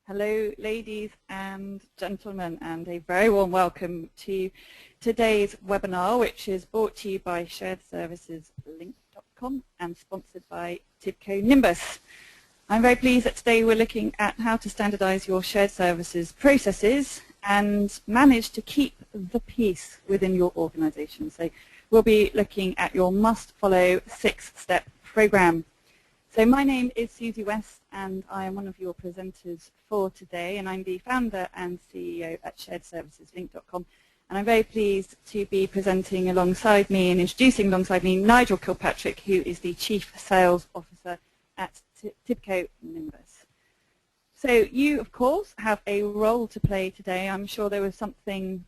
Hello, ladies and gentlemen, and a very warm welcome to today's webinar, which is brought to you by sharedserviceslink.com and sponsored by TIBCO Nimbus. I'm very pleased that today we're looking at how to standardize your shared services processes and manage to keep the peace within your organization. So we'll be looking at your must-follow 6-step program. So my name is Susie West, and I am one of your presenters for today, and I'm the founder and CEO at sharedserviceslink.com. And I'm very pleased to be presenting alongside me and introducing alongside me Nigel Kilpatrick, who is the Chief Sales Officer at TIBCO Nimbus. So you, of course, have a role to play today. I'm sure there was something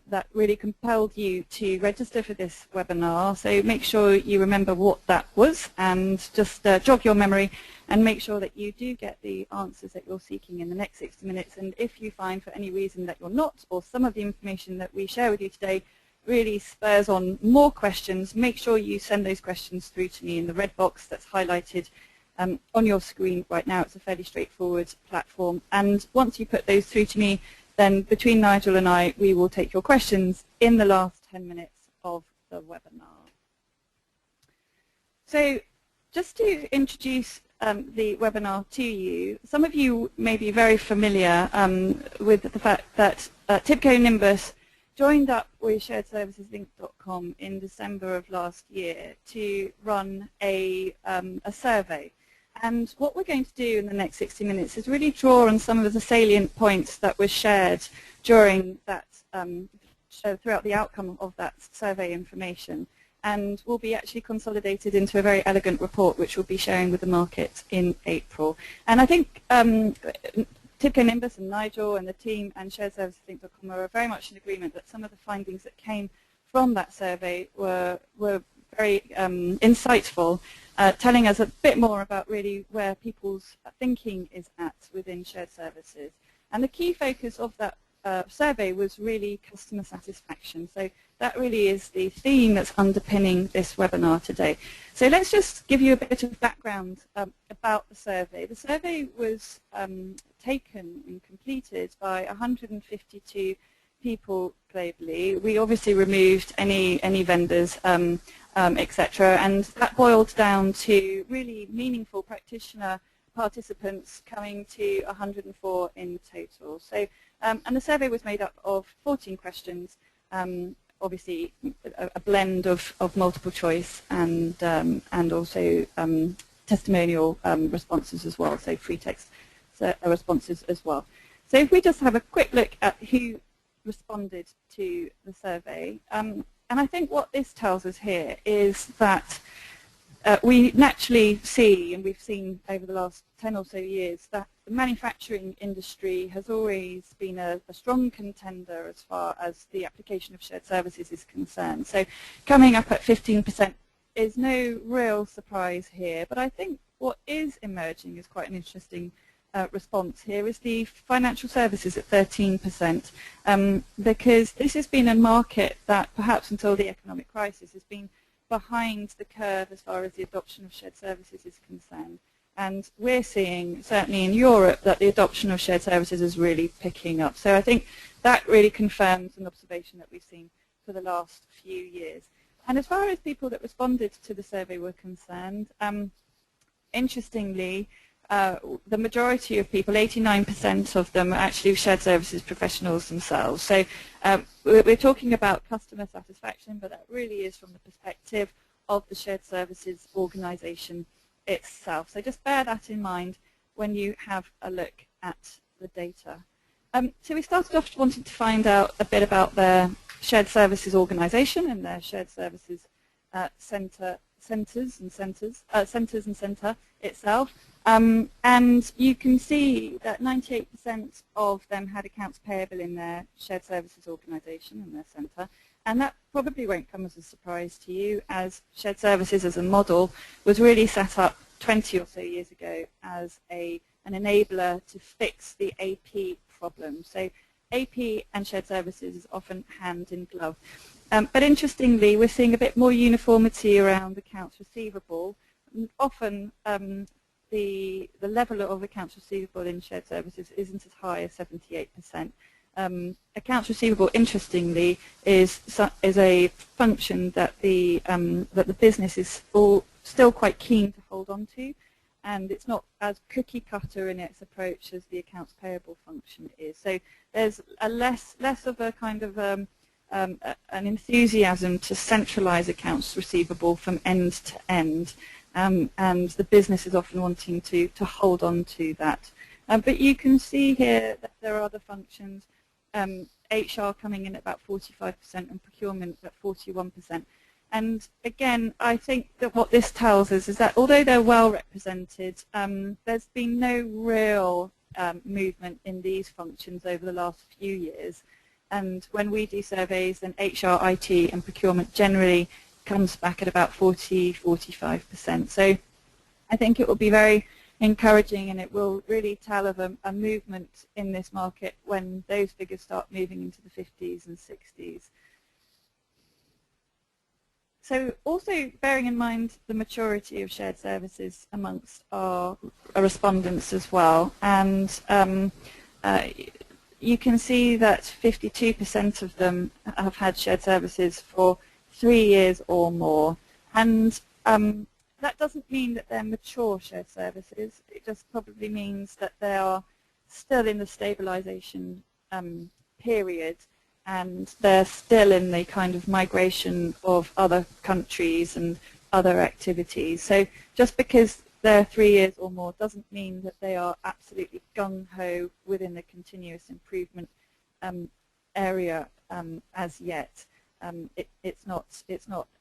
that really compelled you to register for this webinar. So make sure you remember what that was and just jog your memory and make sure that you do get the answers that you're seeking in the next 60 minutes. And if you find for any reason that you're not, or some of the information that we share with you today really spurs on more questions, make sure you send those questions through to me in the red box that's highlighted on your screen right now. It's a fairly straightforward platform. And once you put those through to me, then between Nigel and I, we will take your questions in the last 10 minutes of the webinar. So just to introduce the webinar to you, some of you may be very familiar with the fact that TIBCO Nimbus joined up with sharedserviceslink.com in December of last year to run a survey. And what we're going to do in the next 60 minutes is really draw on some of the salient points that were shared during that, throughout the outcome of that survey information, and will be actually consolidated into a very elegant report which we'll be sharing with the market in April. And I think TIBCO Nimbus and Nigel and the team and sharedserviceslink.com are very much in agreement that some of the findings that came from that survey were very insightful, telling us a bit more about really where people's thinking is at within shared services. And the key focus of that survey was really customer satisfaction. So that really is the theme that's underpinning this webinar today. So let's just give you a bit of background about the survey. The survey was taken and completed by 152 people globally. We obviously removed any vendors, etc., and that boiled down to really meaningful practitioner participants coming to 104 in total. So, and the survey was made up of 14 questions, obviously a blend of multiple choice and also testimonial responses as well, so free text responses as well. So if we just have a quick look at who responded to the survey, and I think what this tells us here is that we naturally see, and we've seen over the last 10 or so years, that the manufacturing industry has always been a strong contender as far as the application of shared services is concerned. So coming up at 15% is no real surprise here, but I think what is emerging is quite an interesting response here is the financial services at 13%, because this has been a market that perhaps until the economic crisis has been behind the curve as far as the adoption of shared services is concerned. And we're seeing, certainly in Europe, that the adoption of shared services is really picking up. So I think that really confirms an observation that we've seen for the last few years. And as far as people that responded to the survey were concerned, interestingly, the majority of people, 89% of them, are actually shared services professionals themselves. So we're talking about customer satisfaction, but that really is from the perspective of the shared services organization itself. So just bear that in mind when you have a look at the data. So we started off wanting to find out a bit about their shared services organization and their shared services centers and center itself. And you can see that 98% of them had accounts payable in their shared services organization in their center. And that probably won't come as a surprise to you, as shared services as a model was really set up 20 or so years ago as an enabler to fix the AP problem. So AP and shared services is often hand in glove. But interestingly, we're seeing a bit more uniformity around accounts receivable. Often the level of accounts receivable in shared services isn't as high as 78%. Accounts receivable, interestingly, is a function that the business is still quite keen to hold on to, and it's not as cookie cutter in its approach as the accounts payable function is. So there's a less of a kind of an enthusiasm to centralize accounts receivable from end to end, and the business is often wanting to hold on to that. But you can see here that there are other functions, HR coming in at about 45% and procurement at 41%. And again, I think that what this tells us is that although they're well represented, there's been no real movement in these functions over the last few years. And when we do surveys, then HR, IT, and procurement generally comes back at about 40–45%. So I think it will be very encouraging, and it will really tell of a movement in this market when those figures start moving into the 50s and 60s. So also bearing in mind the maturity of shared services amongst our respondents as well, and you can see that 52% of them have had shared services for 3 years or more, and that doesn't mean that they're mature shared services. It just probably means that they are still in the stabilization period, and they're still in the kind of migration of other countries and other activities. So just because they're 3 years or more doesn't mean that they are absolutely gung-ho within the continuous improvement area as yet. It's not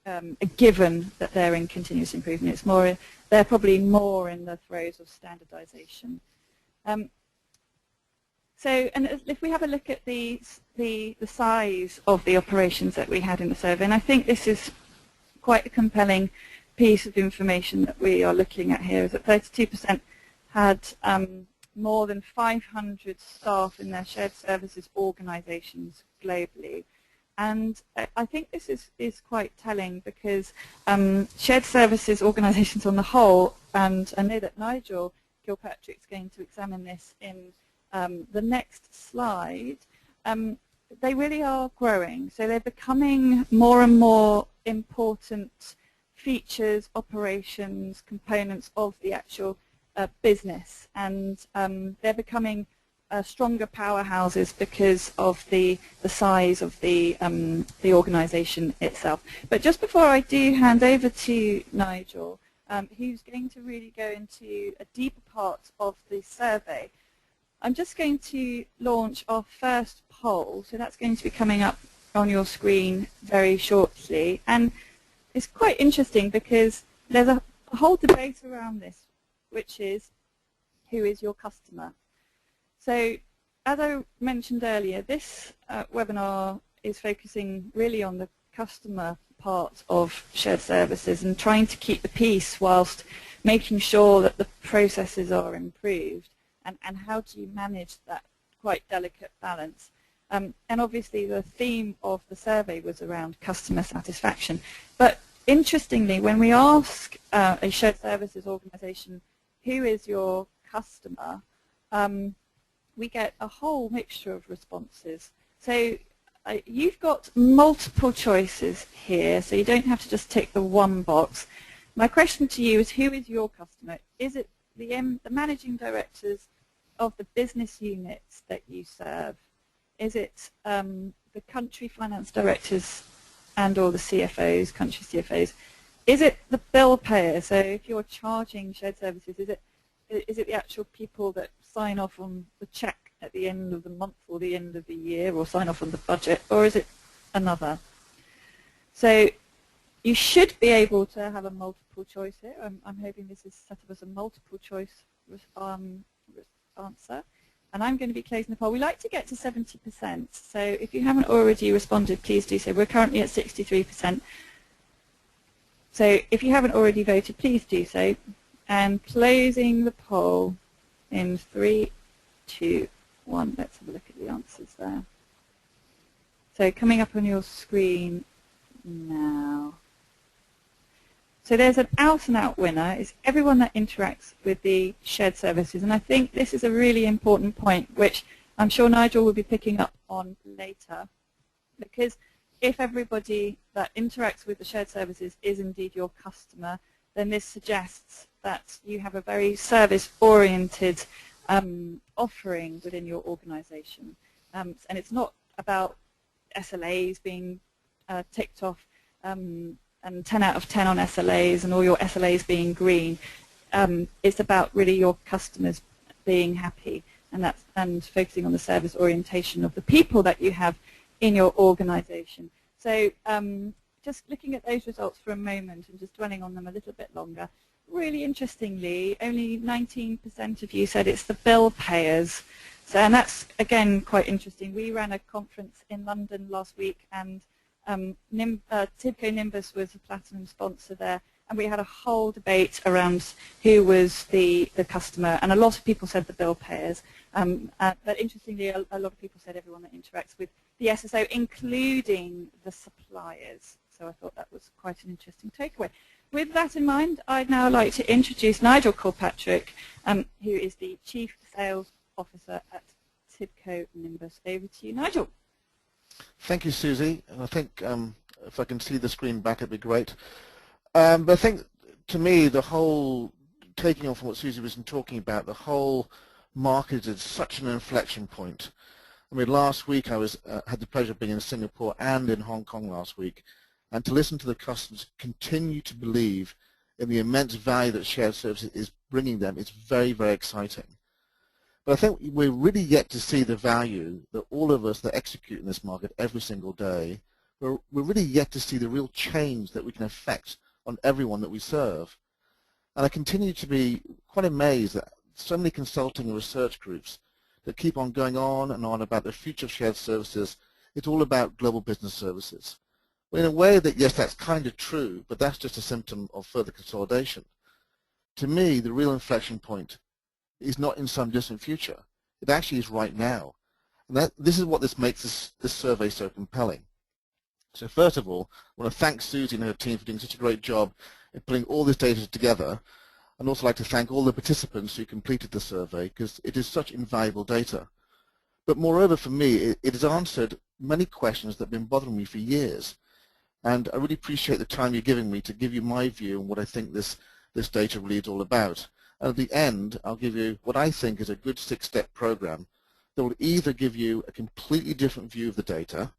a given that they're in continuous improvement. It's more, they're probably more in the throes of standardization. So, and if we have a look at the size of the operations that we had in the survey, and I think this is quite a compelling piece of information that we are looking at here, is that 32% had more than 500 staff in their shared services organizations globally. And I think this is quite telling, because shared services organizations on the whole, and I know that Nigel Kilpatrick's going to examine this in the next slide, they really are growing. So they're becoming more and more important features, operations, components of the actual business, and they're becoming stronger powerhouses because of the size of the organization itself. But just before I do hand over to Nigel, who's going to really go into a deeper part of the survey, I'm just going to launch our first poll. So that's going to be coming up on your screen very shortly. And it's quite interesting because there's a whole debate around this, which is, who is your customer? So as I mentioned earlier, this webinar is focusing really on the customer part of shared services and trying to keep the peace whilst making sure that the processes are improved. And how do you manage that quite delicate balance? And obviously the theme of the survey was around customer satisfaction. But interestingly, when we ask a shared services organization, who is your customer, we get a whole mixture of responses. So you've got multiple choices here, so you don't have to just tick the one box. My question to you is, who is your customer? Is it the managing directors of the business units that you serve? Is it the country finance directors and or the CFOs, country CFOs? Is it the bill payer? So if you're charging shared services, is it the actual people that sign off on the check at the end of the month or the end of the year, or sign off on the budget, or is it another? So you should be able to have a multiple choice here. I'm hoping this is set up as a multiple choice answer. And I'm going to be closing the poll. We like to get to 70%. So if you haven't already responded, please do so. We're currently at 63%. So if you haven't already voted, please do so. And closing the poll in 3, 2, 1. Let's have a look at the answers there. So coming up on your screen now. So there's an out-and-out winner. It's everyone that interacts with the shared services. And I think this is a really important point, which I'm sure Nigel will be picking up on later, because if everybody that interacts with the shared services is indeed your customer, then this suggests that you have a very service-oriented offering within your organization. And it's not about SLAs being ticked off and 10 out of 10 on SLAs and all your SLAs being green. It's about really your customers being happy, and focusing on the service orientation of the people that you have in your organization. So just looking at those results for a moment and just dwelling on them a little bit longer, really interestingly, only 19% of you said it's the bill payers. So, and that's, again, quite interesting. We ran a conference in London last week, and Tibco Nimbus was a platinum sponsor there, and we had a whole debate around who was the customer, and a lot of people said the bill payers. But interestingly, a lot of people said everyone that interacts with the SSO, including the suppliers. So I thought that was quite an interesting takeaway. With that in mind, I'd now like to introduce Nigel Kilpatrick, who is the Chief Sales Officer at Tibco Nimbus. Over to you, Nigel. Thank you, Susie. And I think if I can see the screen back, it'd be great. But I think, to me, the whole, taking on from what Susie was talking about, the whole market is such an inflection point. I mean, last week I had the pleasure of being in Singapore and in Hong Kong last week, and to listen to the customers continue to believe in the immense value that shared services is bringing them. It's very, very exciting. But I think we're really yet to see the value that all of us that execute in this market every single day, we're really yet to see the real change that we can affect on everyone that we serve. And I continue to be quite amazed that so many consulting and research groups that keep on going on and on about the future of shared services. It's all about global business services. Well, in a way that, yes, that's kind of true, but that's just a symptom of further consolidation. To me, the real inflection point is not in some distant future. It actually is right now. And this is what makes this survey so compelling. So first of all, I want to thank Susie and her team for doing such a great job in putting all this data together. I'd also like to thank all the participants who completed the survey, because it is such invaluable data. But moreover, for me, it has answered many questions that have been bothering me for years. And I really appreciate the time you're giving me to give you my view on what I think this data really is all about. And at the end, I'll give you what I think is a good 6-step program that will either give you a completely different view of the data,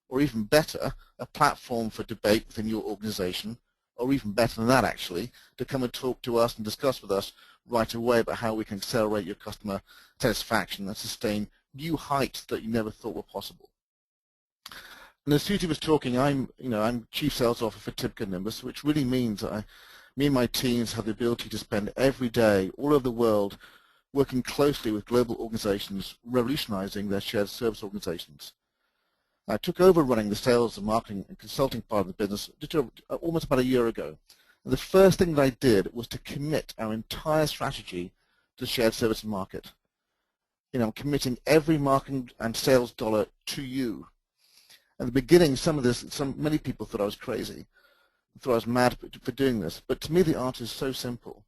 or even better, a platform for debate within your organization, or even better than that actually, to come and talk to us and discuss with us right away about how we can accelerate your customer satisfaction and sustain new heights that you never thought were possible. And as Susie was talking, I'm Chief Sales Officer for Tibco Nimbus, which really means that me and my teams have the ability to spend every day all over the world working closely with global organizations, revolutionizing their shared service organizations. I took over running the sales and marketing and consulting part of the business almost about a year ago. And the first thing that I did was to commit our entire strategy to the shared service market. I'm committing every marketing and sales dollar to you. At the beginning, many people thought I was crazy, thought I was mad for doing this. But to me, the answer is so simple.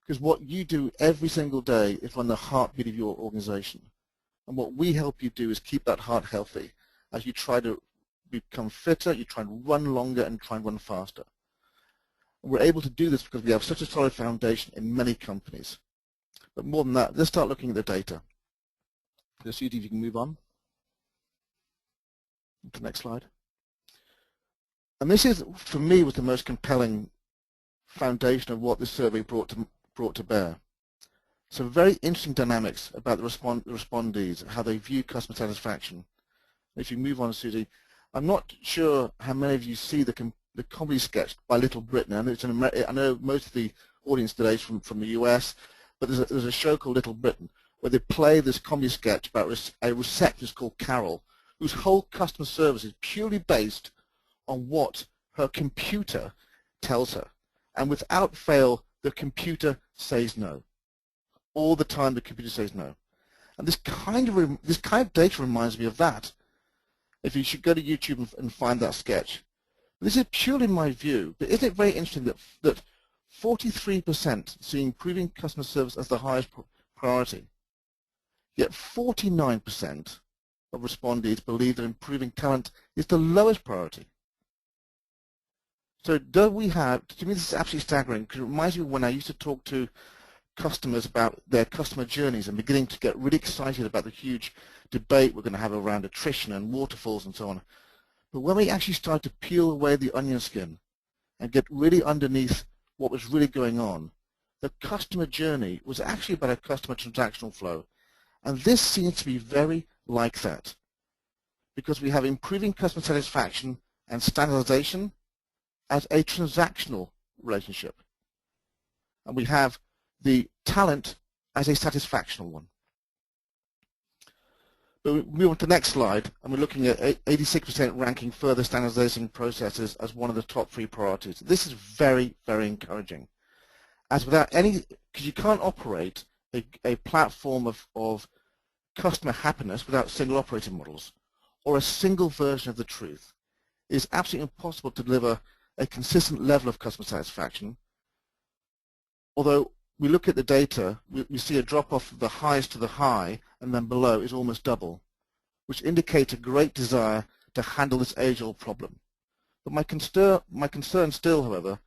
Because what you do every single day is run the heartbeat of your organization. And what we help you do is keep that heart healthy as you try to become fitter, you try and run longer and try and run faster. And we're able to do this because we have such a solid foundation in many companies. But more than that, let's start looking at the data. So Susie, if you can move on to the next slide. And this is, for me, was the most compelling foundation of what this survey brought to bear. So very interesting dynamics about the respondees, how they view customer satisfaction. If you move on, Susie, I'm not sure how many of you see the comedy sketch by Little Britain. I know most of the audience today is from the US, but there's a show called Little Britain where they play this comedy sketch about a receptionist called Carol, whose whole customer service is purely based on what her computer tells her. And without fail, the computer says no. All the time the computer says no. And this kind of data reminds me of that. If you should go to YouTube and find that sketch. This is purely my view, but isn't it very interesting that 43% see improving customer service as the highest priority, yet 49% of respondees believe that improving talent is the lowest priority. So do we have, to me this is absolutely staggering, because it reminds me of when I used to talk to customers about their customer journeys and beginning to get really excited about the huge debate we're going to have around attrition and waterfalls and so on. But when we actually start to peel away the onion skin and get really underneath what was really going on, the customer journey was actually about a customer transactional flow. And this seems to be very like that, because we have improving customer satisfaction and standardization as a transactional relationship. And we have the talent as a satisfactional one. But we move on to the next slide, and we're looking at 86% ranking further standardizing processes as one of the top 3 priorities. This is very, very encouraging. As without any, because you can't operate a platform of customer happiness without single operating models or a single version of the truth. It is absolutely impossible to deliver a consistent level of customer satisfaction. Although we look at the data, we see a drop-off of the highest to the high, and then below is almost double, which indicates a great desire to handle this age-old problem. But my concern still, however,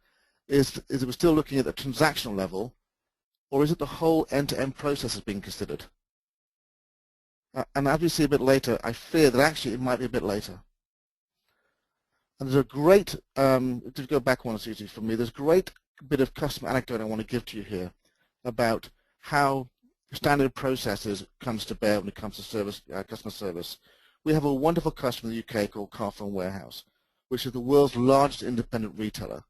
is that we're still looking at the transactional level, or is it the whole end-to-end process is being considered? And as we see a bit later, I fear that actually it might be a bit later. And there's a great, to go back one, Susie, for me, there's a great bit of customer anecdote I want to give to you here about how standard processes comes to bear when it comes to service, customer service. We have a wonderful customer in the UK called Carphone Warehouse, which is the world's largest independent retailer.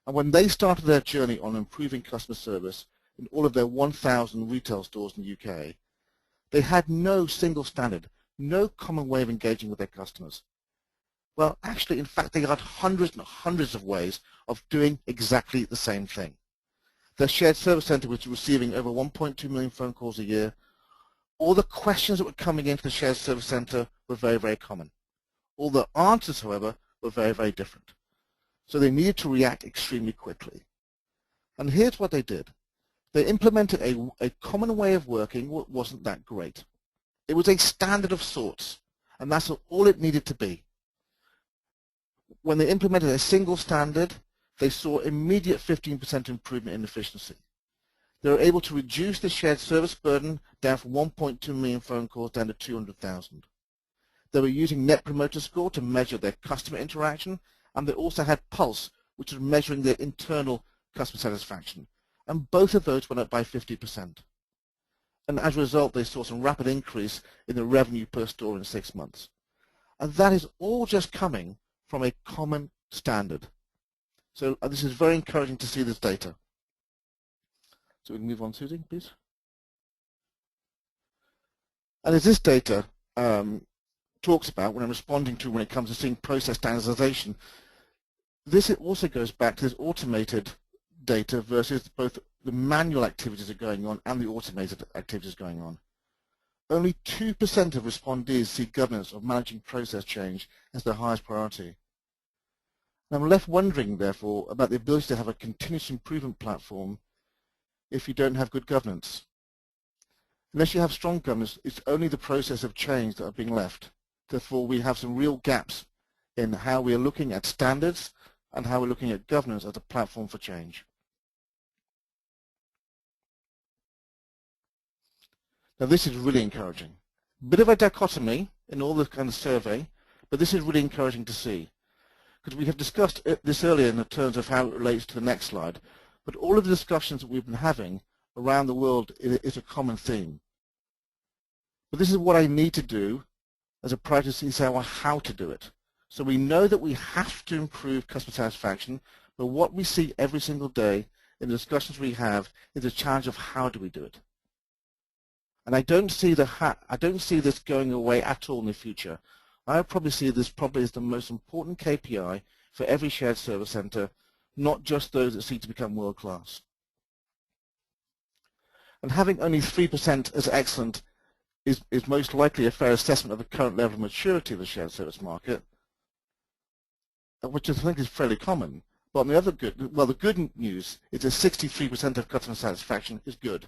And when they started their journey on improving customer service in all of their 1,000 retail stores in the UK, they had no single standard, no common way of engaging with their customers. Well, actually, in fact, they had hundreds and hundreds of ways of doing exactly the same thing. Their shared service center was receiving over 1.2 million phone calls a year. All the questions that were coming into the shared service center were very, very common. All the answers, however, were very, very different. So they needed to react extremely quickly. And here's what they did. They implemented a common way of working that wasn't that great. It was a standard of sorts, and that's all it needed to be. When they implemented a single standard, they saw immediate 15% improvement in efficiency. They were able to reduce the shared service burden down from 1.2 million phone calls down to 200,000. They were using Net Promoter Score to measure their customer interaction, and they also had Pulse, which was measuring their internal customer satisfaction. And both of those went up by 50%. And as a result, they saw some rapid increase in the revenue per store in 6 months. And that is all just coming from a common standard. So this is very encouraging to see this data. So we can move on, Susie, please. And as this data talks about when I'm responding to when it comes to seeing process standardization, this also goes back to this automated data versus both the manual activities that are going on and the automated activities going on. Only 2% of respondees see governance or managing process change as their highest priority. And I'm left wondering, therefore, about the ability to have a continuous improvement platform if you don't have good governance. Unless you have strong governance, it's only the process of change that are being left. Therefore, we have some real gaps in how we are looking at standards and how we're looking at governance as a platform for change. Now, this is really encouraging. A bit of a dichotomy in all this kind of survey, but this is really encouraging to see. Because we have discussed this earlier in terms of how it relates to the next slide, but all of the discussions that we've been having around the world is a common theme. But this is what I need to do as a priority to say how to do it. So we know that we have to improve customer satisfaction, but what we see every single day in the discussions we have is a challenge of how do we do it. And I don't see this going away at all in the future. I probably see this probably as the most important KPI for every shared service center, not just those that seek to become world-class. And having only 3% as excellent is most likely a fair assessment of the current level of maturity of the shared service market. which I think is fairly common. But on the other the good news is that 63% of customer satisfaction is good.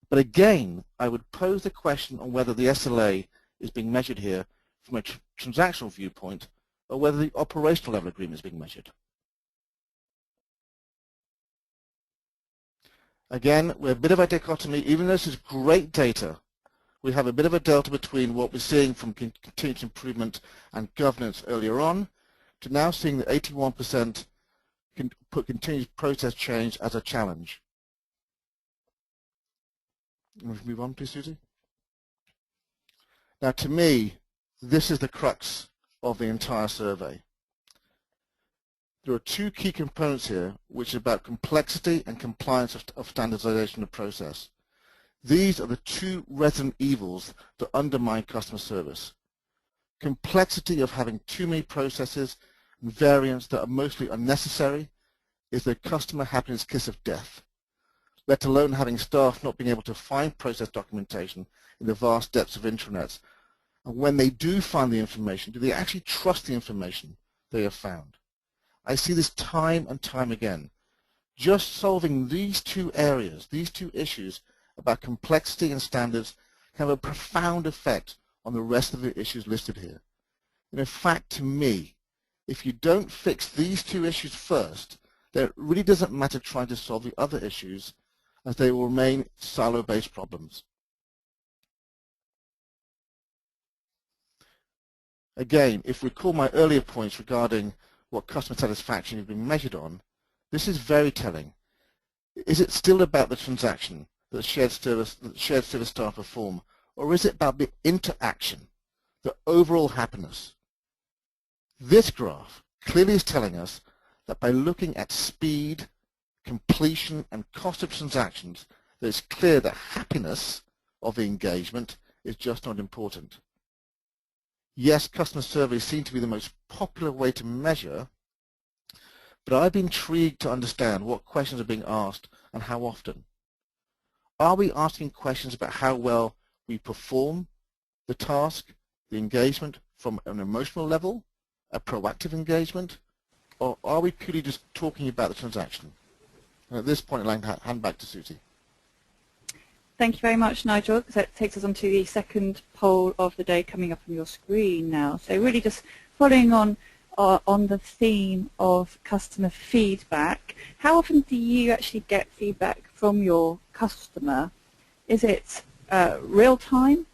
But again, I would pose the question on whether the SLA is being measured here from a transactional viewpoint or whether the operational level agreement is being measured. Again, we're a bit of a dichotomy. Even though this is great data, we have a bit of a delta between what we're seeing from continuous improvement and governance earlier on to now seeing that 81% can put continuous process change as a challenge. Move on, please, Susie. Now, to me, this is the crux of the entire survey. There are two key components here, which are about complexity and compliance of standardization of process. These are the two resident evils that undermine customer service. Complexity of having too many processes and variants that are mostly unnecessary is the customer happiness kiss of death, let alone having staff not being able to find process documentation in the vast depths of intranets. And when they do find the information, do they actually trust the information they have found? I see this time and time again. Just solving these two areas, these two issues about complexity and standards can have a profound effect on the rest of the issues listed here. And in fact, to me, if you don't fix these two issues first, then it really doesn't matter trying to solve the other issues, as they will remain silo-based problems. Again, if we recall my earlier points regarding what customer satisfaction is being measured on, this is very telling. Is it still about the transaction that shared service staff perform, or is it about the interaction, the overall happiness? This graph clearly is telling us that by looking at speed, completion, and cost of transactions, that it's clear that happiness of the engagement is just not important. Yes, customer surveys seem to be the most popular way to measure, but I'd be intrigued to understand what questions are being asked and how often. Are we asking questions about how well we perform the task, the engagement from an emotional level, a proactive engagement, or are we purely just talking about the transaction? And at this point, I'd like to hand back to Susie. Thank you very much, Nigel. That takes us on to the second poll of the day coming up on your screen now. So really just following on the theme of customer feedback, how often do you actually get feedback from your customer? Is it real time?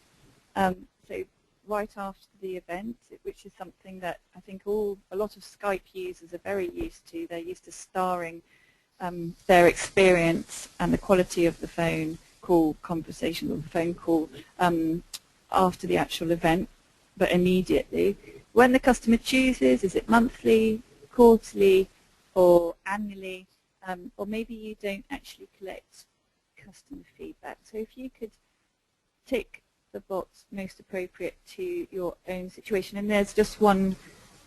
So right after the event, which is something that I think a lot of Skype users are very used to. They're used to starring their experience and the quality of the phone call conversation or the phone call after the actual event, but immediately. When the customer chooses, is it monthly, quarterly, or annually? Or maybe you don't actually collect customer feedback. So if you could tick the box most appropriate to your own situation, and there's just one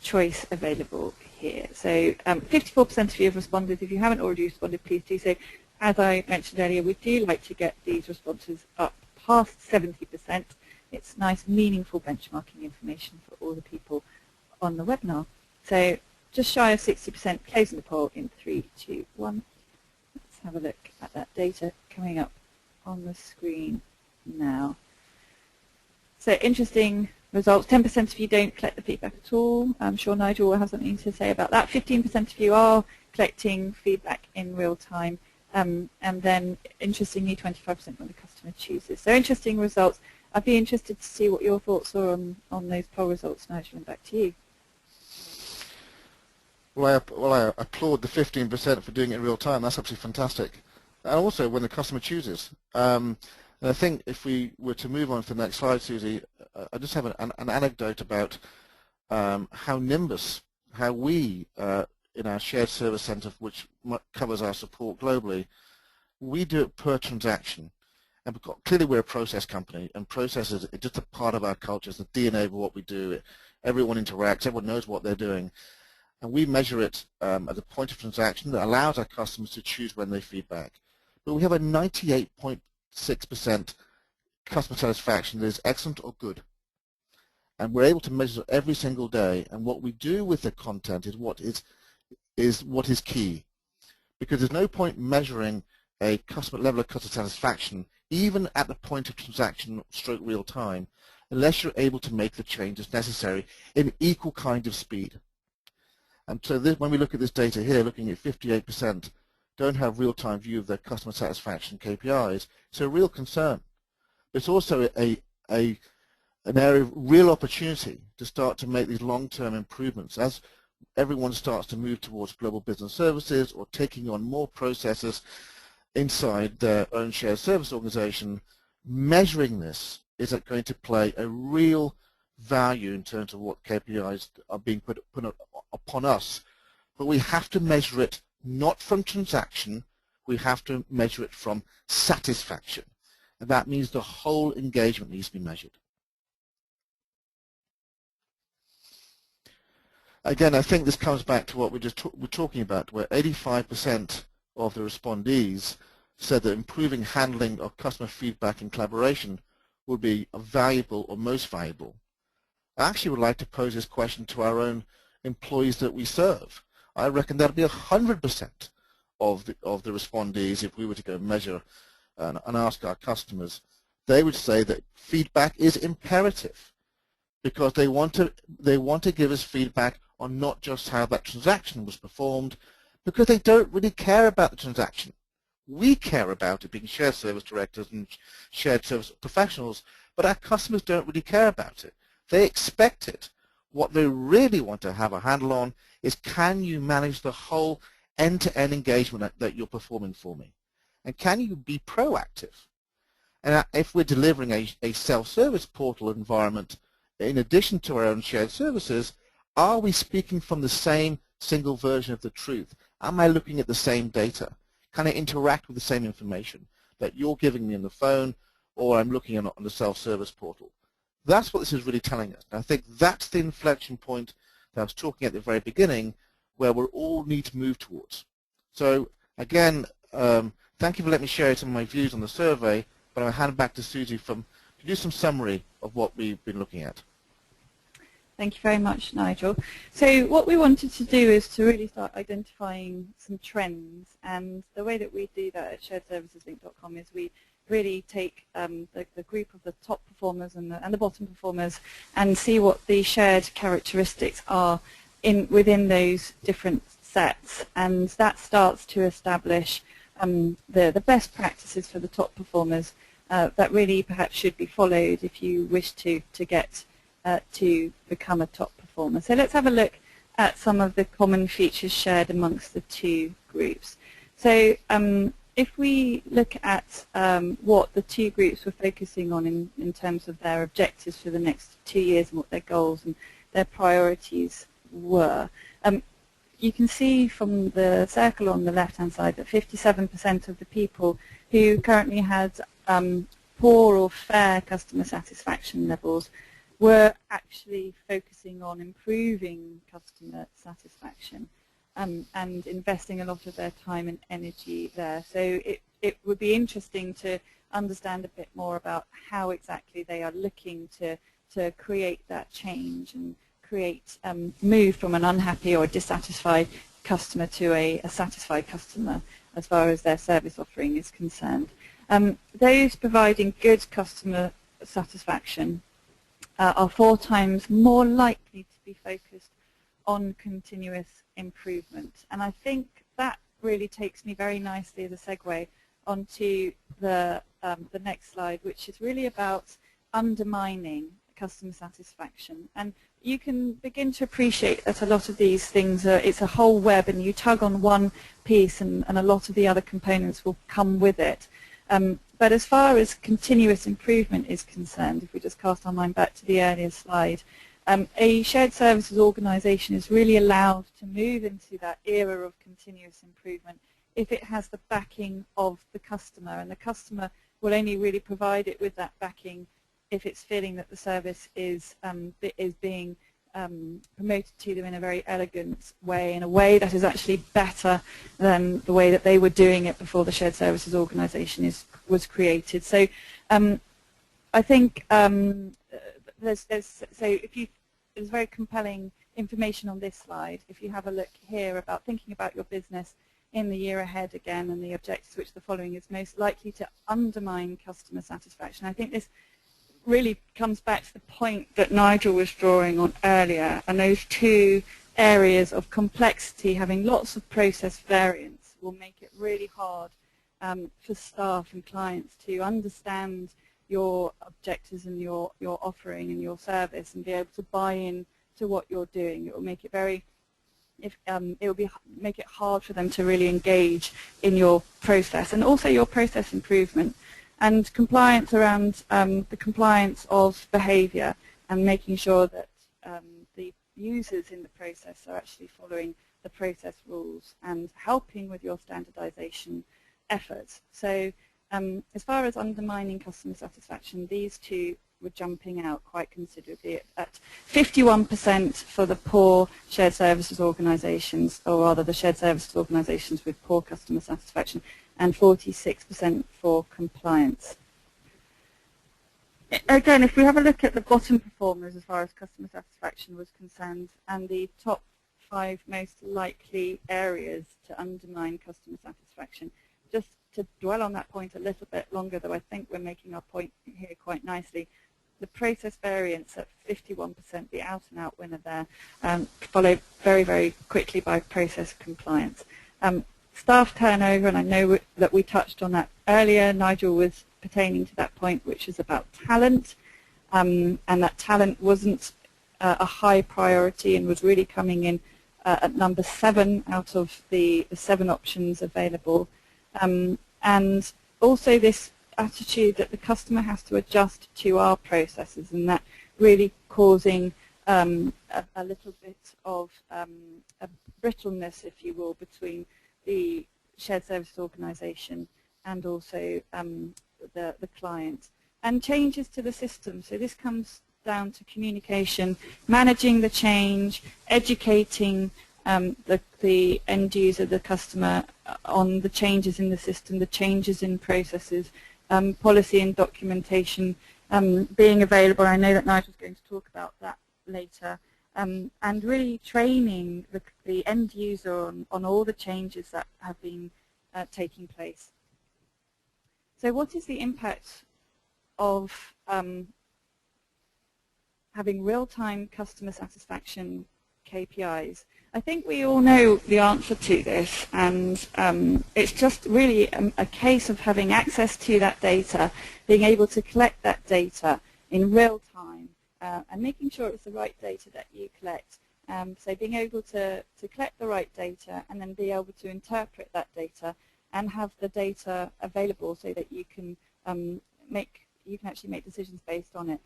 choice available here. So 54% of you have responded. If you haven't already responded, please do so. As I mentioned earlier, we do like to get these responses up past 70%. It's nice, meaningful benchmarking information for all the people on the webinar. So just shy of 60%, closing the poll in 3, 2, 1. Let's have a look at that data coming up on the screen now. So interesting results. 10% of you don't collect the feedback at all. I'm sure Nigel will have something to say about that. 15% of you are collecting feedback in real time. And then, interestingly, 25% when the customer chooses. So interesting results. I'd be interested to see what your thoughts are on those poll results, Nigel, and back to you. Well, I applaud the 15% for doing it in real time. That's absolutely fantastic. And also when the customer chooses. And I think if we were to move on to the next slide, Susie, I just have an anecdote about how Nimbus, how we in our shared service center, which covers our support globally, we do it per transaction. And clearly we're a process company, and processes are just a part of our culture. It's the DNA of what we do. Everyone interacts, everyone knows what they're doing. And we measure it at the point of transaction that allows our customers to choose when they feedback. But we have a 98.6% customer satisfaction that is excellent or good. and we're able to measure it every single day. And what we do with the content is what is key, because there's no point measuring a customer level of customer satisfaction, even at the point of transaction stroke real time, unless you're able to make the changes necessary in equal kind of speed. And so when we look at this data here, looking at 58% don't have real-time view of their customer satisfaction KPIs, it's a real concern. It's also an area of real opportunity to start to make these long-term improvements as everyone starts to move towards global business services or taking on more processes inside their own shared service organization. Measuring this is going to play a real value in terms of what KPIs are being put upon us. But we have to measure it not from transaction, we have to measure it from satisfaction. And that means the whole engagement needs to be measured. Again, I think this comes back to what we're talking about, where 85% of the respondees said that improving handling of customer feedback and collaboration would be valuable or most valuable. I actually would like to pose this question to our own employees that we serve. I reckon that would be 100% of the respondees if we were to go measure and ask our customers. They would say that feedback is imperative because they want to give us feedback on not just how that transaction was performed, because they don't really care about the transaction. We care about it, being shared service directors and shared service professionals, but our customers don't really care about it. They expect it. What they really want to have a handle on is, can you manage the whole end-to-end engagement that you're performing for me? And can you be proactive? And if we're delivering a self-service portal environment in addition to our own shared services, are we speaking from the same single version of the truth? Am I looking at the same data? Can I interact with the same information that you're giving me on the phone or I'm looking on the self-service portal? That's what this is really telling us. And I think that's the inflection point that I was talking at the very beginning, where we all need to move towards. So again, thank you for letting me share some of my views on the survey, but I'll hand back to Susie to do some summary of what we've been looking at. Thank you very much, Nigel. So what we wanted to do is to really start identifying some trends, and the way that we do that at sharedserviceslink.com is we really take the group of the top performers and the bottom performers and see what the shared characteristics are within those different sets, and that starts to establish the best practices for the top performers that really perhaps should be followed if you wish to get to become a top performer. So let's have a look at some of the common features shared amongst the two groups. So if we look at what the two groups were focusing on in terms of their objectives for the next 2 years and what their goals and their priorities were, you can see from the circle on the left-hand side that 57% of the people who currently had poor or fair customer satisfaction levels were actually focusing on improving customer satisfaction and investing a lot of their time and energy there. So it would be interesting to understand a bit more about how exactly they are looking to create that change and move from an unhappy or dissatisfied customer to a satisfied customer as far as their service offering is concerned. Those providing good customer satisfaction are 4 times more likely to be focused on continuous improvement. And I think that really takes me very nicely as a segue onto the next slide, which is really about undermining customer satisfaction. And you can begin to appreciate that a lot of these things it's a whole web, and you tug on one piece and a lot of the other components will come with it. But as far as continuous improvement is concerned, if we just cast our mind back to the earlier slide, a shared services organization is really allowed to move into that era of continuous improvement if it has the backing of the customer, and the customer will only really provide it with that backing if it's feeling that the service is being promoted to them in a very elegant way, in a way that is actually better than the way that they were doing it before the shared services organization was created. So I think the there's very compelling information on this slide. If you have a look here about thinking about your business in the year ahead again and the objectives which the following is most likely to undermine customer satisfaction. I think this really comes back to the point that Nigel was drawing on earlier, and those two areas of complexity, having lots of process variance, will make it really hard for staff and clients to understand your objectives and your offering and your service and be able to buy in to what you're doing. It will make it make it hard for them to really engage in your process and also your process improvement and compliance around the compliance of behavior and making sure that the users in the process are actually following the process rules and helping with your standardization efforts. So as far as undermining customer satisfaction, these two were jumping out quite considerably at 51% for the poor shared services organizations, or rather the shared services organizations with poor customer satisfaction, and 46% for compliance. Again, if we have a look at the bottom performers as far as customer satisfaction was concerned and the top 5 most likely areas to undermine customer satisfaction, just to dwell on that point a little bit longer, though I think we're making our point here quite nicely, the process variance at 51%, the out-and-out winner there, followed very, very quickly by process compliance. Staff turnover, and I know that we touched on that earlier, Nigel was pertaining to that point, which is about talent, and that talent wasn't a high priority and was really coming in at number 7 out of the 7 options available. And also this attitude that the customer has to adjust to our processes, and that really causing a little bit of a brittleness, if you will, between the shared services organisation and also the client. And changes to the system. So this comes down to communication, managing the change, educating the end user, the customer, on the changes in the system, the changes in processes, policy and documentation being available. I know that Nigel's going to talk about that later. And really training the end user on all the changes that have been taking place. So what is the impact of having real-time customer satisfaction KPIs? I think we all know the answer to this, and it's just really a case of having access to that data, being able to collect that data in real time, and making sure it's the right data that you collect. So being able to collect the right data and then be able to interpret that data and have the data available so that you can actually make decisions based on it.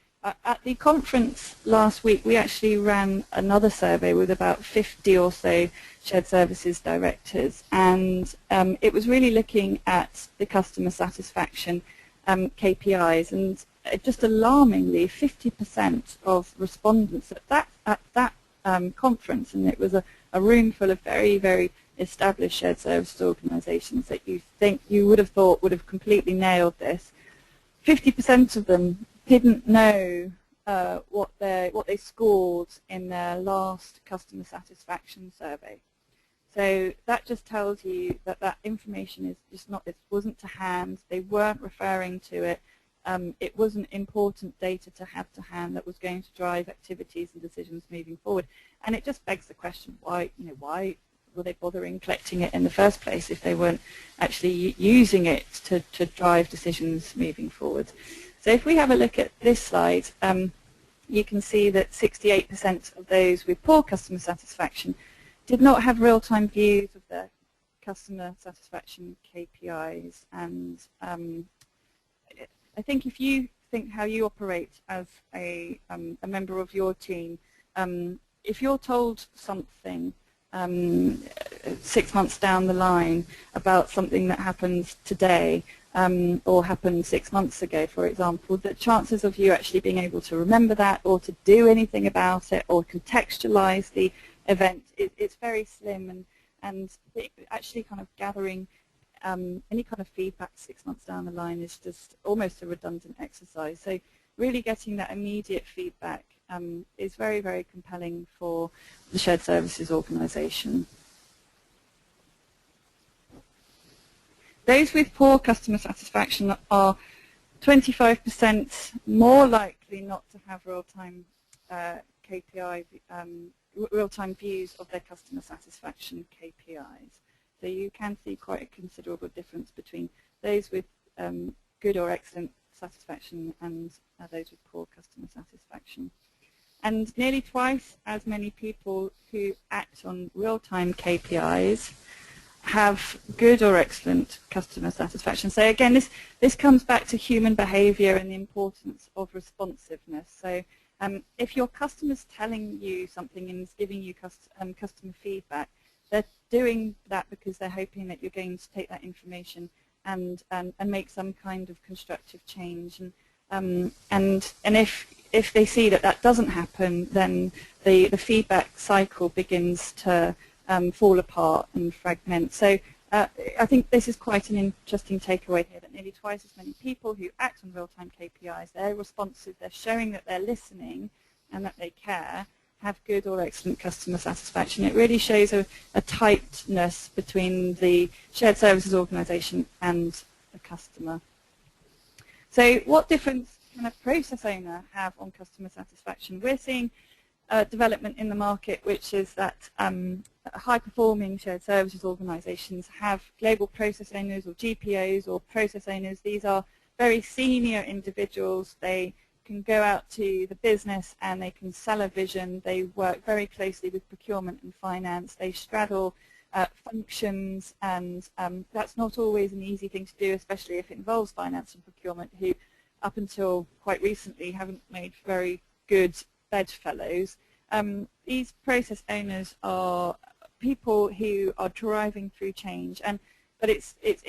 At the conference last week, we actually ran another survey with about 50 or so shared services directors, and it was really looking at the customer satisfaction KPIs, and just alarmingly 50% of respondents at that conference, and it was a room full of very, very established shared services organizations that you would have thought would have completely nailed this. 50% of them didn't know what they scored in their last customer satisfaction survey. So that just tells you that that information is just not, it wasn't to hand, they weren't referring to it, it wasn't important data to have to hand that was going to drive activities and decisions moving forward. And it just begs the question, why were they bothering collecting it in the first place if they weren't actually using it to drive decisions moving forward? So if we have a look at this slide, you can see that 68% of those with poor customer satisfaction did not have real-time views of their customer satisfaction KPIs. And I think if you think how you operate as a member of your team, if you're told something 6 months down the line about something that happens today, or happened 6 months ago, for example, the chances of you actually being able to remember that or to do anything about it or contextualize the event, it's very slim, and actually kind of gathering any kind of feedback 6 months down the line is just almost a redundant exercise. So really getting that immediate feedback is very, very compelling for the shared services organisation. Those with poor customer satisfaction are 25% more likely not to have real-time KPI, real-time views of their customer satisfaction KPIs. So you can see quite a considerable difference between those with good or excellent satisfaction and those with poor customer satisfaction. And nearly twice as many people who act on real-time KPIs have good or excellent customer satisfaction. So again, this comes back to human behavior and the importance of responsiveness. So if your customer's telling you something and is giving you customer feedback, they're doing that because they're hoping that you're going to take that information and make some kind of constructive change. And if they see that that doesn't happen, then the feedback cycle begins to fall apart and fragment. So I think this is quite an interesting takeaway here, that nearly twice as many people who act on real-time KPIs, they're responsive, they're showing that they're listening and that they care, have good or excellent customer satisfaction. It really shows a tightness between the shared services organisation and the customer. So what difference can a process owner have on customer satisfaction? We're seeing development in the market, which is that high-performing shared services organisations have global process owners or GPOs or process owners. These are very senior individuals. They can go out to the business and they can sell a vision. They work very closely with procurement and finance. They straddle functions, and that's not always an easy thing to do, especially if it involves finance and procurement, who up until quite recently haven't made very good bedfellows. These process owners are people who are driving through change, but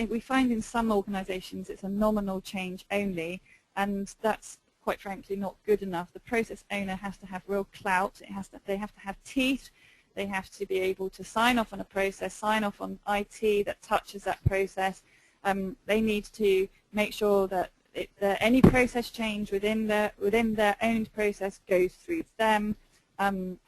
we find in some organisations it's a nominal change only, and that's quite frankly not good enough. The process owner has to have real clout. They have to have teeth. They have to be able to sign off on a process, sign off on IT that touches that process. They need to make sure that any process change within their owned process goes through them, and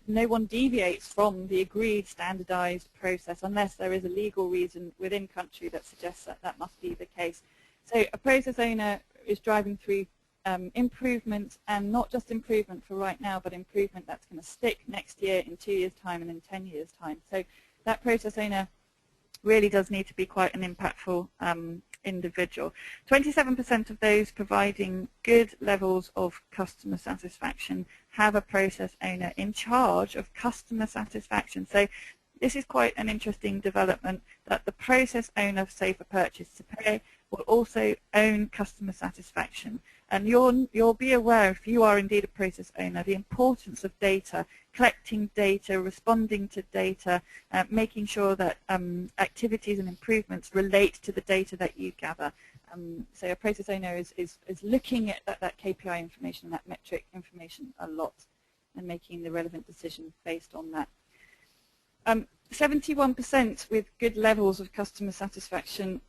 no one deviates from the agreed standardized process unless there is a legal reason within country that suggests that that must be the case. So a process owner is driving through improvement, and not just improvement for right now, but improvement that's going to stick next year, in 2 years' time, and in 10 years' time. So that process owner really does need to be quite an impactful individual. 27% of those providing good levels of customer satisfaction have a process owner in charge of customer satisfaction. So this is quite an interesting development, that the process owner, say for purchase to pay, will also own customer satisfaction. And you'll be aware, if you are indeed a process owner, the importance of data, collecting data, responding to data, making sure that activities and improvements relate to the data that you gather. So a process owner is looking at that KPI information, that metric information a lot, and making the relevant decision based on that. 71% with good levels of customer satisfaction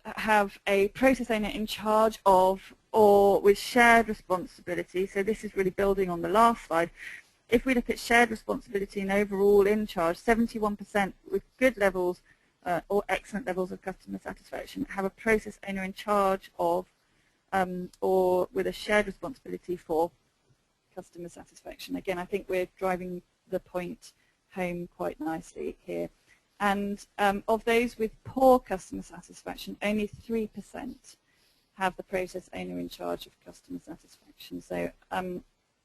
have a process owner in charge of or with shared responsibility. So this is really building on the last slide. If we look at shared responsibility and overall in charge, 71% with good levels or excellent levels of customer satisfaction have a process owner in charge of or with a shared responsibility for customer satisfaction. Again, I think we're driving the point home quite nicely here. And of those with poor customer satisfaction, only 3% have the process owner in charge of customer satisfaction. So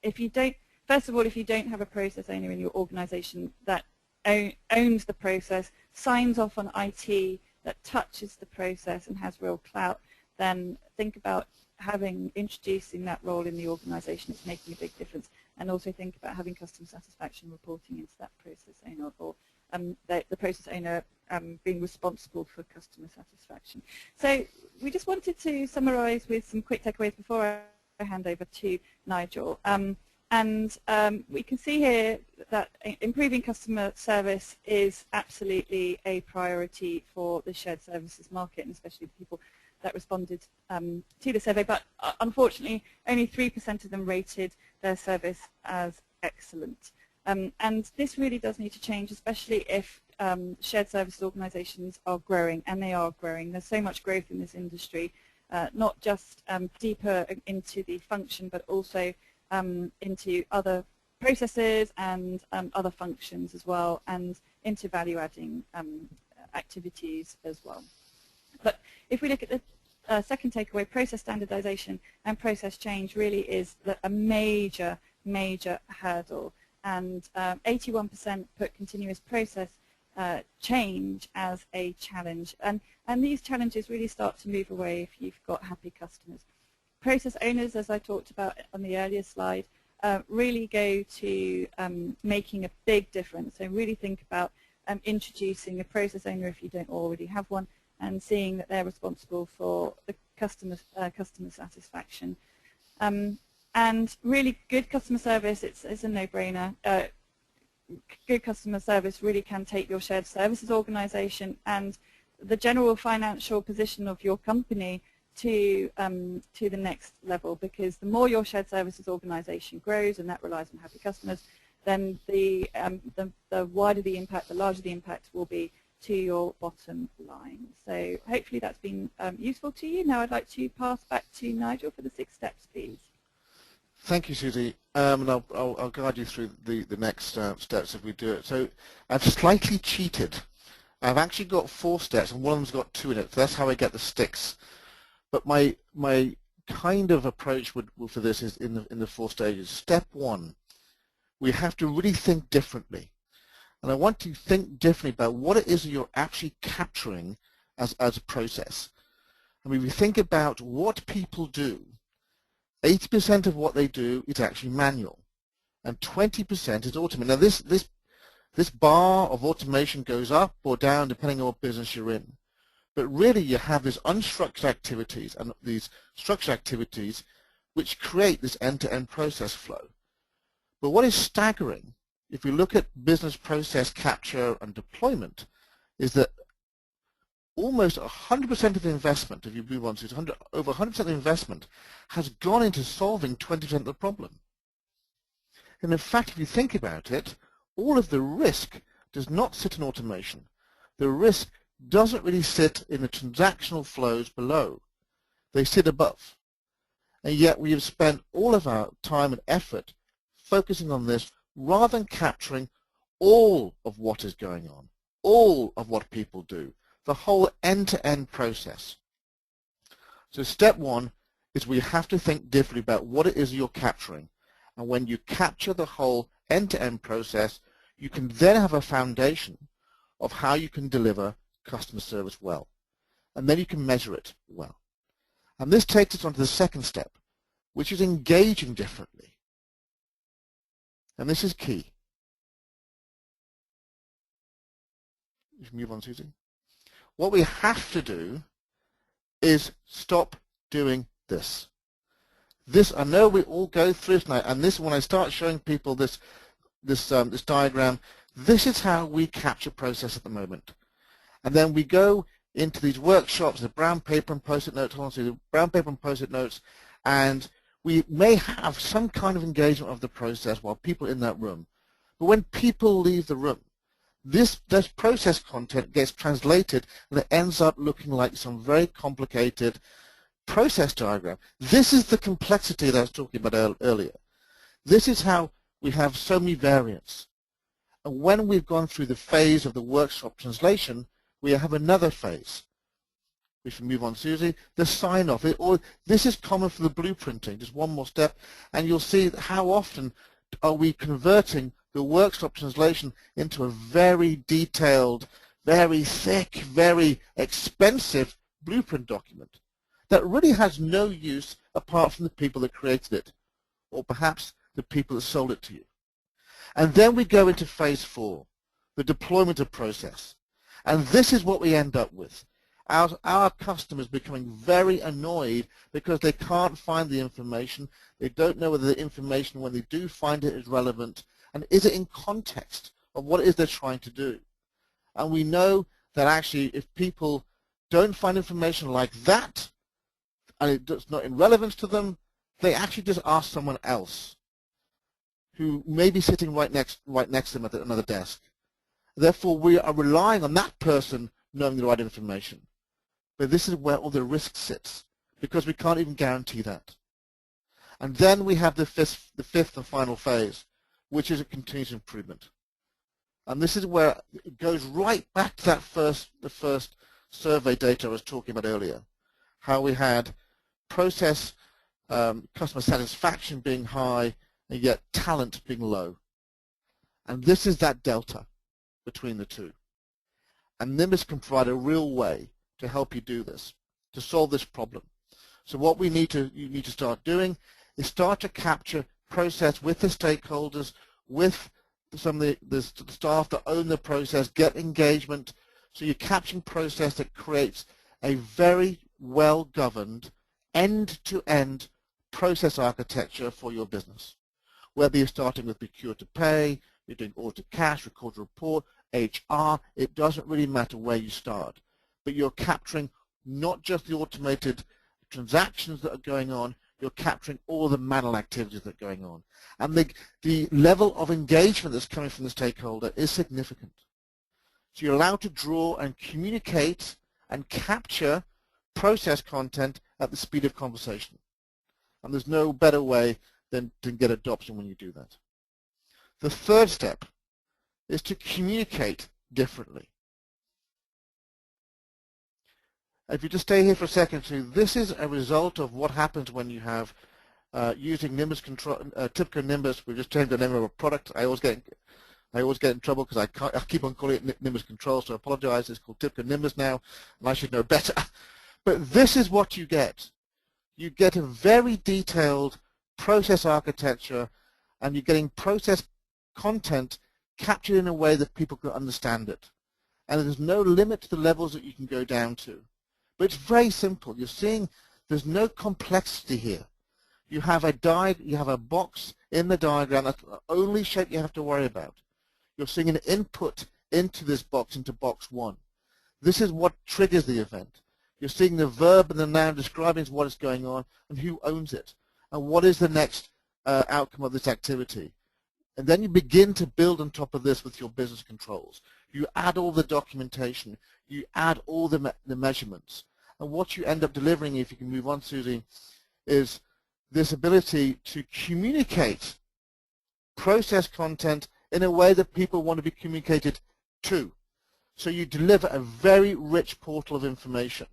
if you don't, first of all, if you don't have a process owner in your organization that owns the process, signs off on IT, that touches the process and has real clout, then think about introducing that role in the organization. It's making a big difference. And also think about having customer satisfaction reporting into that process owner, or the process owner being responsible for customer satisfaction. So we just wanted to summarize with some quick takeaways before I hand over to Nigel. And And we can see here that improving customer service is absolutely a priority for the shared services market, and especially the people that responded to the survey. But unfortunately, only 3% of them rated their service as excellent. And this really does need to change, especially if shared services organizations are growing, and they are growing. There's so much growth in this industry, not just deeper into the function, but also into other processes and other functions as well, and into value-adding activities as well. But if we look at the second takeaway, process standardization and process change really is a major, major hurdle. And 81% put continuous process change as a challenge. And these challenges really start to move away if you've got happy customers. Process owners, as I talked about on the earlier slide, really go to making a big difference. So really think about introducing a process owner if you don't already have one, and seeing that they're responsible for the customer satisfaction. And really good customer service, it's a no-brainer. Good customer service really can take your shared services organization and the general financial position of your company to the next level, because the more your shared services organization grows, and that relies on happy customers, then the wider the impact, the larger the impact will be to your bottom line. So hopefully that's been useful to you. Now I'd like to pass back to Nigel for the 6 steps, please. Thank you, Susie. And I'll guide you through the next steps if we do it. So I've slightly cheated. I've actually got 4 steps, and one of them's got 2 in it. So that's how I get the sticks. But my kind of approach for this is in the 4 stages. Step 1, we have to really think differently. And I want to think differently about what it is that you're actually capturing as a process. I mean, we think about what people do. 80% of what they do is actually manual, and 20% is automated. Now, this bar of automation goes up or down depending on what business you're in. But really, you have these unstructured activities and these structured activities which create this end-to-end process flow. But what is staggering, if we look at business process capture and deployment, is that almost 100% of the investment, if you move on to over 100% of the investment, has gone into solving 20% of the problem. And in fact, if you think about it, all of the risk does not sit in automation. The risk doesn't really sit in the transactional flows below. They sit above. And yet we have spent all of our time and effort focusing on this rather than capturing all of what is going on, all of what people do, the whole end-to-end process. So step 1 is we have to think differently about what it is you're capturing. And when you capture the whole end-to-end process, you can then have a foundation of how you can deliver customer service well. And then you can measure it well. And this takes us on to the second step, which is engaging differently. And this is key. You can move on, Susie. What we have to do is stop doing this. I know we all go through this, and this, when I start showing people this diagram, this is how we capture process at the moment. And then we go into these workshops, the brown paper and post-it notes, the brown paper and post-it notes, and we may have some kind of engagement of the process while people are in that room. But when people leave the room, this process content gets translated and it ends up looking like some very complicated process diagram. This is the complexity that I was talking about earlier. This is how we have so many variants. And when we've gone through the phase of the workshop translation, we have another phase. We should move on, Susie. The sign-off. This is common for the blueprinting. Just one more step, and you'll see how often are we converting the workshop translation into a very detailed, very thick, very expensive blueprint document that really has no use apart from the people that created it, or perhaps the people that sold it to you. And then we go into phase 4, the deployment of process. And this is what we end up with. our customers becoming very annoyed because they can't find the information. They don't know whether the information, when they do find it, is relevant, and is it in context of what it is they're trying to do. And we know that actually if people don't find information like that, and it's not in relevance to them, they actually just ask someone else who may be sitting right next to them at another desk. Therefore, we are relying on that person knowing the right information. But this is where all the risk sits, because we can't even guarantee that. And then we have the fifth and final phase, which is a continuous improvement. And this is where it goes right back to that the first survey data I was talking about earlier, how we had process customer satisfaction being high and yet talent being low. And this is that delta between the two. And Nimbus can provide a real way to help you do this, to solve this problem. So what you need to start doing is start to capture process with the stakeholders, with some of the staff that own the process, get engagement. So you're capturing process that creates a very well-governed end-to-end process architecture for your business. Whether you're starting with procure to pay, you're doing order to cash, record to report, HR, it doesn't really matter where you start. But you're capturing not just the automated transactions that are going on, you're capturing all the manual activities that are going on. And the level of engagement that's coming from the stakeholder is significant. So you're allowed to draw and communicate and capture process content at the speed of conversation. And there's no better way than to get adoption when you do that. The third step is to communicate differently. If you just stay here for a second, so this is a result of what happens when you have using Nimbus control, typical Nimbus. We've just changed the name of a product. I always get in trouble because I keep on calling it Nimbus Control, so I apologize. It's called typical Nimbus now, and I should know better. But this is what you get. You get a very detailed process architecture, and you're getting process content captured in a way that people can understand it. And there's no limit to the levels that you can go down to. But it's very simple. You're seeing there's no complexity here. You have a box in the diagram. That's the only shape you have to worry about. You're seeing an input into this box, into box 1. This is what triggers the event. You're seeing the verb and the noun describing what is going on and who owns it and what is the next outcome of this activity. And then you begin to build on top of this with your business controls. You add all the documentation. You add all the measurements. And what you end up delivering, if you can move on, Susie, is this ability to communicate process content in a way that people want to be communicated to. So you deliver a very rich portal of information.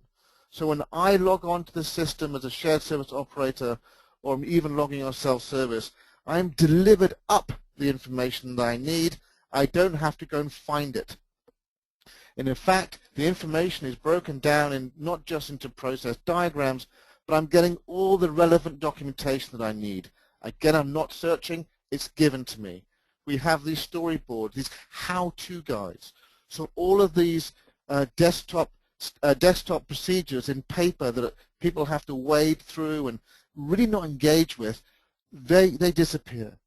So when I log on to the system as a shared service operator, or I'm even logging on self-service, I'm delivered up the information that I need. I don't have to go and find it. And in fact, the information is broken down in not just into process diagrams, but I'm getting all the relevant documentation that I need. Again, I'm not searching, it's given to me. We have these storyboards, these how-to guides. So all of these desktop procedures in paper that people have to wade through and really not engage with, they disappear.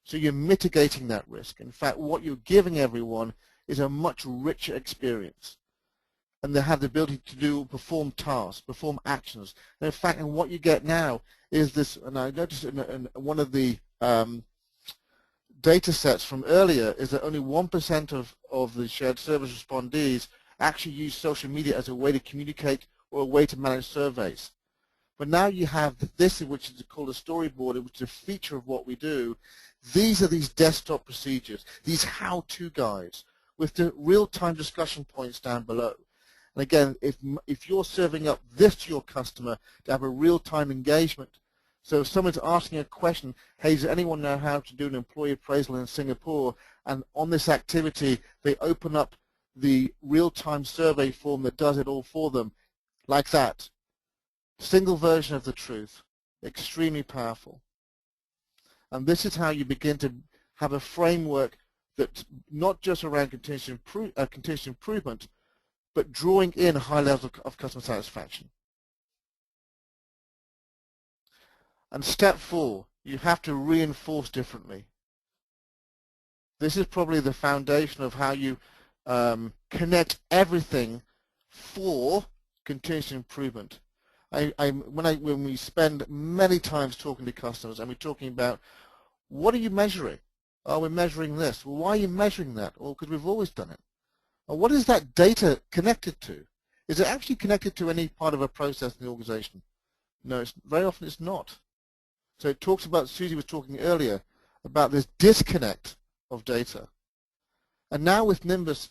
So you're mitigating that risk. In fact, what you're giving everyone is a much richer experience. And they have the ability to perform tasks, perform actions. And in fact, and what you get now is this, and I noticed in one of the data sets from earlier, is that only 1% of the shared service respondees actually use social media as a way to communicate or a way to manage surveys. But now you have this, which is called a storyboard, which is a feature of what we do. These are these desktop procedures, these how-to guides with the real-time discussion points down below. And again, if you're serving up this to your customer to have a real-time engagement, so if someone's asking a question, hey, does anyone know how to do an employee appraisal in Singapore? And on this activity, they open up the real-time survey form that does it all for them, like that. Single version of the truth, extremely powerful. And this is how you begin to have a framework that's not just around continuous improvement, but drawing in high levels of customer satisfaction. And step 4, you have to reinforce differently. This is probably the foundation of how you connect everything for continuous improvement. When we spend many times talking to customers and we're talking about, what are you measuring? Oh, we're measuring this. Well, why are you measuring that? Well, because we've always done it. Well, what is that data connected to? Is it actually connected to any part of a process in the organization? No, very often it's not. So it talks about, Susie was talking earlier, about this disconnect of data. And now with Nimbus,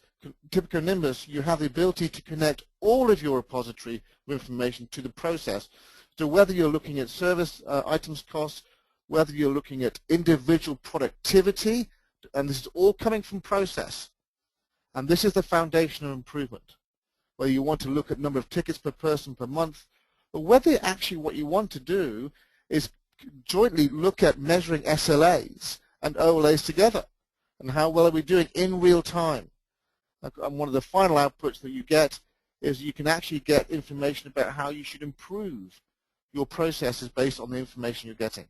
typical Nimbus, you have the ability to connect all of your repository of information to the process. So whether you're looking at service items costs, whether you're looking at individual productivity, and this is all coming from process. And this is the foundation of improvement, whether you want to look at number of tickets per person per month, or whether actually what you want to do is jointly look at measuring SLAs and OLAs together, and how well are we doing in real time. And one of the final outputs that you get is you can actually get information about how you should improve your processes based on the information you're getting.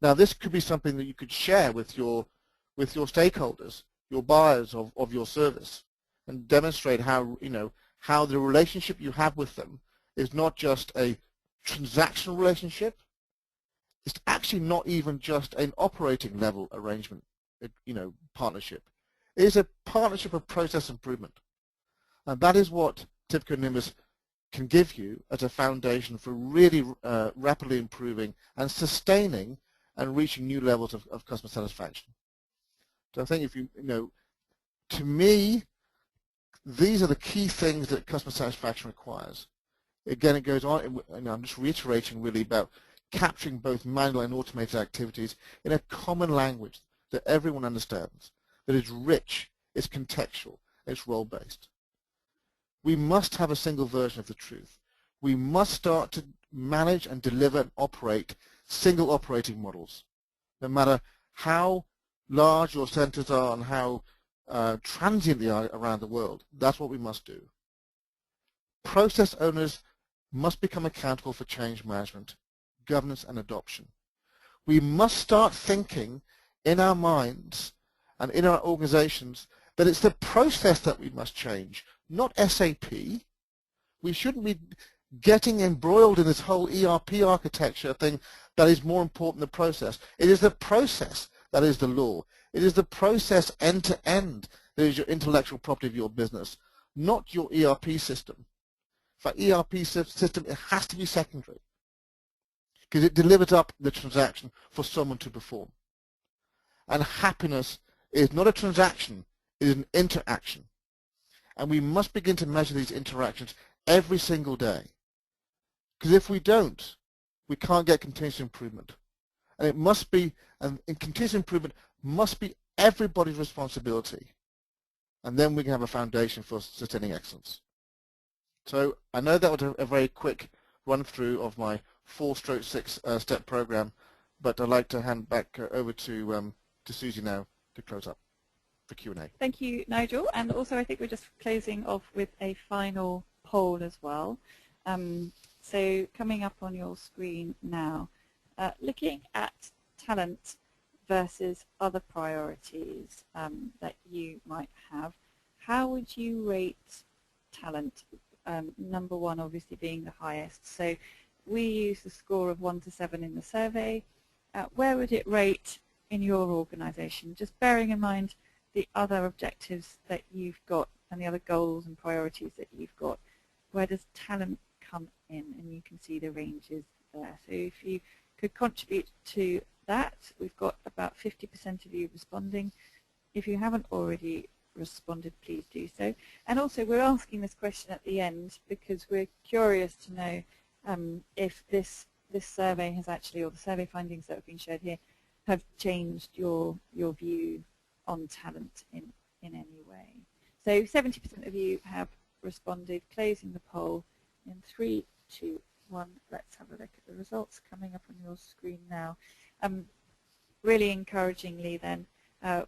Now, this could be something that you could share with your stakeholders, your buyers of your service, and demonstrate how, how the relationship you have with them is not just a transactional relationship. It's actually not even just an operating level arrangement, partnership. It is a partnership of process improvement. And that is what typical Nimbus can give you as a foundation for really rapidly improving and sustaining and reaching new levels of customer satisfaction. So I think to me, these are the key things that customer satisfaction requires. Again, it goes on, and I'm just reiterating really about capturing both manual and automated activities in a common language that everyone understands, that is rich, it's contextual, it's role-based. We must have a single version of the truth. We must start to manage and deliver and operate single operating models, no matter how large your centers are and how transient they are around the world. That's what we must do. Process owners must become accountable for change management, governance, and adoption. We must start thinking in our minds and in our organizations that it's the process that we must change, not SAP. We shouldn't be getting embroiled in this whole ERP architecture thing that is more important than the process. It is the process that is the law. It is the process end to end that is your intellectual property of your business, not your ERP system. For ERP system, it has to be secondary because it delivers up the transaction for someone to perform. And happiness is not a transaction, it is an interaction. And we must begin to measure these interactions every single day. Because if we don't, we can't get continuous improvement. And it must be, and continuous improvement must be everybody's responsibility. And then we can have a foundation for sustaining excellence. So I know that was a very quick run through of my 4/6 step program, but I'd like to hand back over to Susie now to close up for Q&A. Thank you, Nigel. And also I think we're just closing off with a final poll as well. So coming up on your screen now, looking at talent versus other priorities that you might have, how would you rate talent? Number one obviously being the highest. So we use the score of 1 to 7 in the survey. Where would it rate in your organization? Just bearing in mind the other objectives that you've got and the other goals and priorities that you've got. Where does talent come in? And you can see the ranges there. So if you could contribute to that, we've got about 50% of you responding. If you haven't already responded, please do so. And also we're asking this question at the end because we're curious to know if this survey has actually, or the survey findings that have been shared here, have changed your view on talent in any way. So 70% of you have responded. Closing the poll in 3, 2, 1. Let's have a look at the results coming up on your screen now. Really encouragingly then,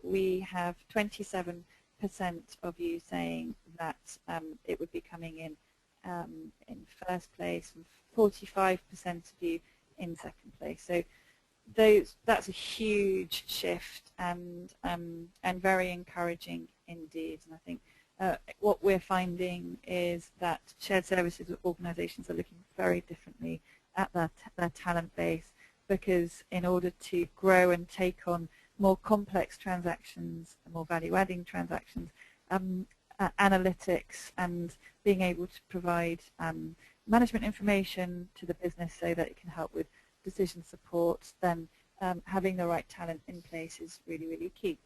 we have 27 of you saying that it would be coming in first place, and 45% of you in second place. So that's a huge shift, and very encouraging indeed. And I think what we're finding is that shared services organisations are looking very differently at their talent base, because in order to grow and take on more complex transactions, more value-adding transactions, analytics, and being able to provide management information to the business so that it can help with decision support, then having the right talent in place is really, really key.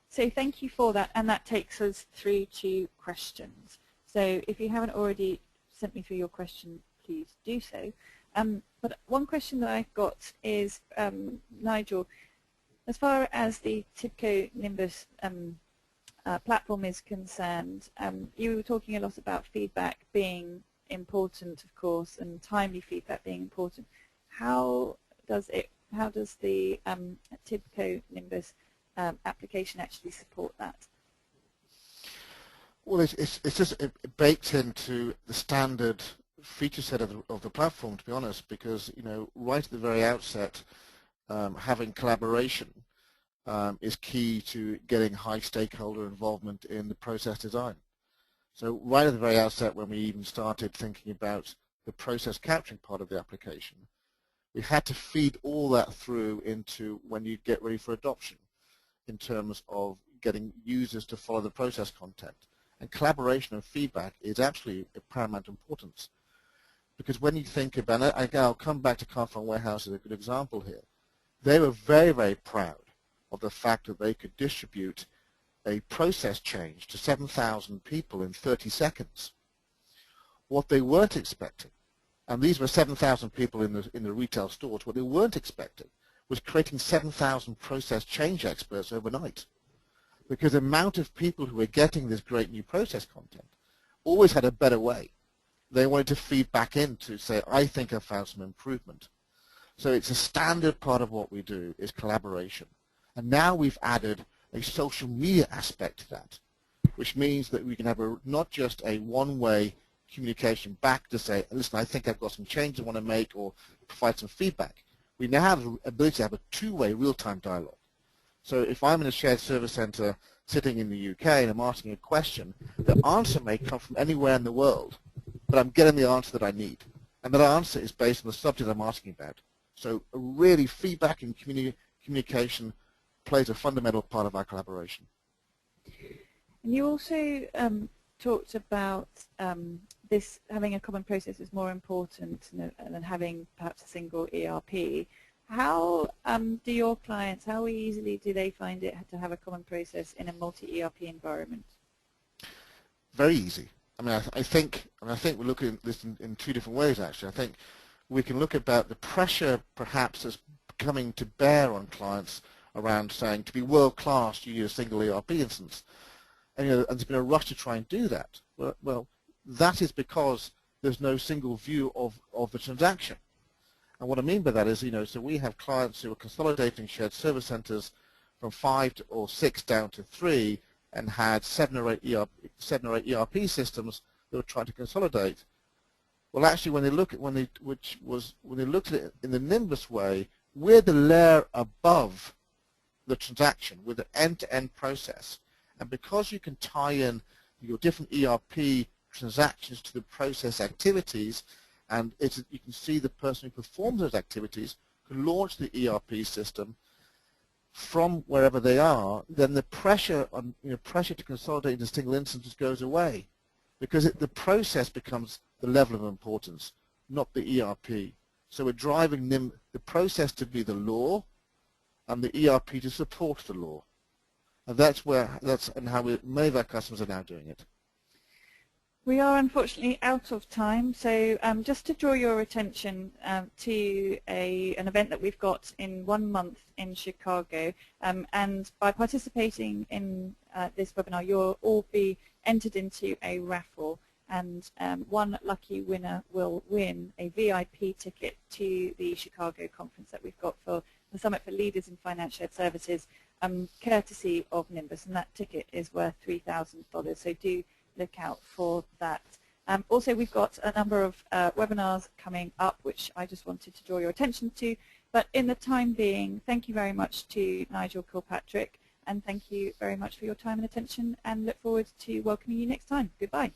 So thank you for that, and that takes us through to questions. So if you haven't already sent me through your question, please do so. But one question that I've got is, Nigel, as far as the TIBCO Nimbus platform is concerned, you were talking a lot about feedback being important, of course, and timely feedback being important. How does the TIBCO Nimbus application actually support that? Well, it's just baked into the standard feature set of the platform, to be honest, because right at the very outset, having collaboration is key to getting high stakeholder involvement in the process design. So right at the very outset, when we even started thinking about the process capturing part of the application, we had to feed all that through into when you get ready for adoption, in terms of getting users to follow the process content. And collaboration and feedback is absolutely of paramount importance. Because when you think about it, again, I'll come back to Carphone Warehouse as a good example here. They were very, very proud of the fact that they could distribute a process change to 7,000 people in 30 seconds. What they weren't expecting, and these were 7,000 people in the retail stores, what they weren't expecting was creating 7,000 process change experts overnight. Because the amount of people who were getting this great new process content always had a better way. They wanted to feed back in to say, I think I found some improvement. So it's a standard part of what we do is collaboration. And now we've added a social media aspect to that, which means that we can have not just a one-way communication back to say, listen, I think I've got some changes I want to make, or provide some feedback. We now have the ability to have a two-way real-time dialogue. So if I'm in a shared service center sitting in the UK and I'm asking a question, the answer may come from anywhere in the world, but I'm getting the answer that I need. And that answer is based on the subject I'm asking about. So really feedback and communication plays a fundamental part of our collaboration. And you also talked about this having a common process is more important than having perhaps a single ERP. How do your clients, how easily do they find it to have a common process in a multi-ERP environment? Very easy. I mean, I think we're looking at this in two different ways, actually. I think we can look about the pressure, perhaps, that's coming to bear on clients around saying, to be world-class, you need a single ERP instance. And, and there's been a rush to try and do that. Well, that is because there's no single view of the transaction. And what I mean by that is, so we have clients who are consolidating shared service centers from 5 or 6 down to 3, and had 7 or 8 ERP systems that were trying to consolidate. Well, actually, when they looked at it in the Nimbus way, we're the layer above the transaction with an end-to-end process. And because you can tie in your different ERP transactions to the process activities, and you can see the person who performs those activities can launch the ERP system from wherever they are, then the pressure on pressure to consolidate into single instances goes away, because the process becomes the level of importance, not the ERP. So we're driving the process to be the law, and the ERP to support the law, and that's how many of our customers are now doing it. We are unfortunately out of time, so just to draw your attention to an event that we've got in 1 month in Chicago, and by participating in this webinar, you'll all be entered into a raffle, and one lucky winner will win a VIP ticket to the Chicago conference that we've got for the Summit for Leaders in Finance Shared Services, courtesy of Nimbus, and that ticket is worth $3,000, so do look out for that. Also, we've got a number of webinars coming up, which I just wanted to draw your attention to. But in the time being, thank you very much to Nigel Kilpatrick, and thank you very much for your time and attention, and look forward to welcoming you next time. Goodbye.